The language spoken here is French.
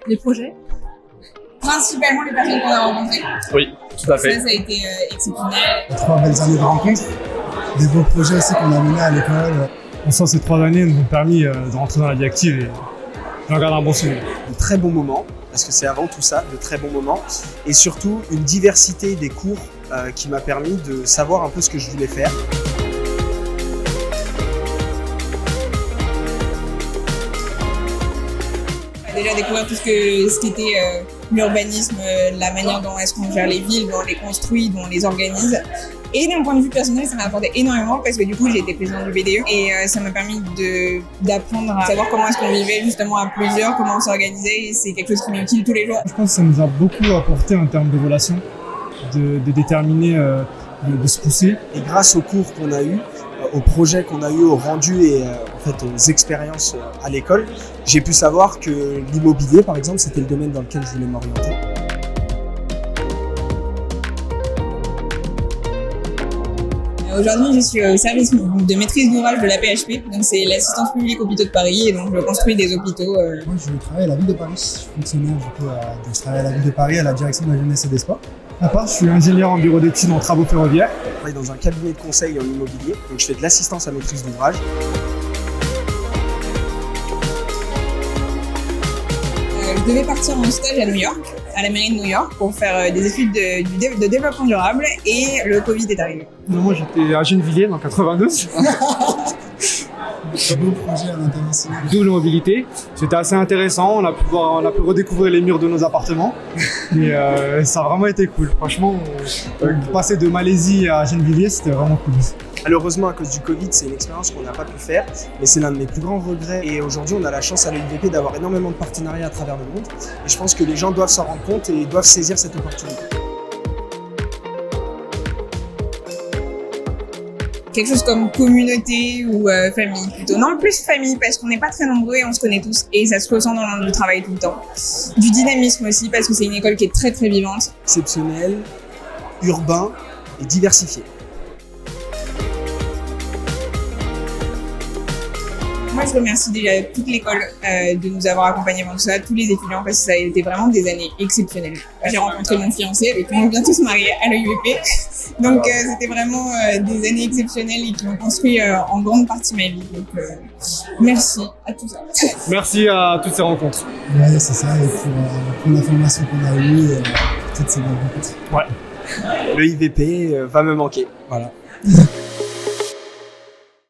Les projets. Principalement les personnes qu'on a rencontrées. Oui, tout à fait. Ça a été exceptionnel. 3 belles années de rencontres, des beaux projets aussi qu'on a menés à l'école. On sent ces 3 années nous ont permis de rentrer dans la vie active et j'en garde un bon souvenir. De très bons moments, parce que c'est avant tout ça, de très bons moments, et surtout une diversité des cours qui m'a permis de savoir un peu ce que je voulais faire. Déjà découvrir tout ce qui était l'urbanisme, la manière dont est-ce qu'on gère les villes, dont on les construit, dont on les organise. Et d'un point de vue personnel, ça m'a apporté énormément parce que du coup, j'ai été présidente du BDE et ça m'a permis d'apprendre à savoir comment est-ce qu'on vivait justement à plusieurs, comment on s'organisait, et c'est quelque chose qui m'est utile tous les jours. Je pense que ça nous a beaucoup apporté en termes de relations, de déterminer, de se pousser. Et grâce aux cours qu'on a eus, aux projets qu'on a eus, aux rendus et en fait aux expériences à l'école, j'ai pu savoir que l'immobilier, par exemple, c'était le domaine dans lequel je voulais m'orienter. Aujourd'hui, je suis au service de maîtrise d'ouvrage de la PHP, donc c'est l'assistance publique hôpitaux de Paris, et donc je construis des hôpitaux. Moi, je travaille à la ville de Paris. Je suis fonctionnaire je travaille à la ville de Paris, à la direction de la jeunesse et des sports. À part, je suis ingénieur en bureau d'études en travaux ferroviaires. Je travaille dans un cabinet de conseil en immobilier, donc je fais de l'assistance à maîtrise d'ouvrage. Je devais partir en stage à New York, à la mairie de New York, pour faire des études de développement durable, et le Covid est arrivé. Moi, j'étais à Gennevilliers dans 92. Beau projet à l'international. Double mobilité. C'était assez intéressant. On a pu redécouvrir les murs de nos appartements. Mais ça a vraiment été cool. Franchement, passer de Malaisie à Gennevilliers, c'était vraiment cool. Malheureusement, à cause du Covid, c'est une expérience qu'on n'a pas pu faire, mais c'est l'un de mes plus grands regrets. Et aujourd'hui, on a la chance à l'UIVP d'avoir énormément de partenariats à travers le monde. Et je pense que les gens doivent s'en rendre compte et doivent saisir cette opportunité. Quelque chose comme communauté ou famille plutôt. Non, plus famille parce qu'on n'est pas très nombreux et on se connaît tous et ça se ressent dans le monde du travail tout le temps. Du dynamisme aussi parce que c'est une école qui est très très vivante. Exceptionnel, urbain et diversifié. Moi, je remercie déjà toute l'école de nous avoir accompagnés dans tout ça, tous les étudiants, parce que ça a été vraiment des années exceptionnelles. J'ai rencontré mon fiancé avec qui on vient tous se marier à l'UIVP. Donc, c'était vraiment des années exceptionnelles et qui m'ont construit en grande partie ma vie. Donc, merci à tout ça. Merci à toutes ces rencontres. Ouais, c'est ça, et pour la formation qu'on a eue, toutes ces bonnes rencontres. Ouais. Le IVP va me manquer. Voilà.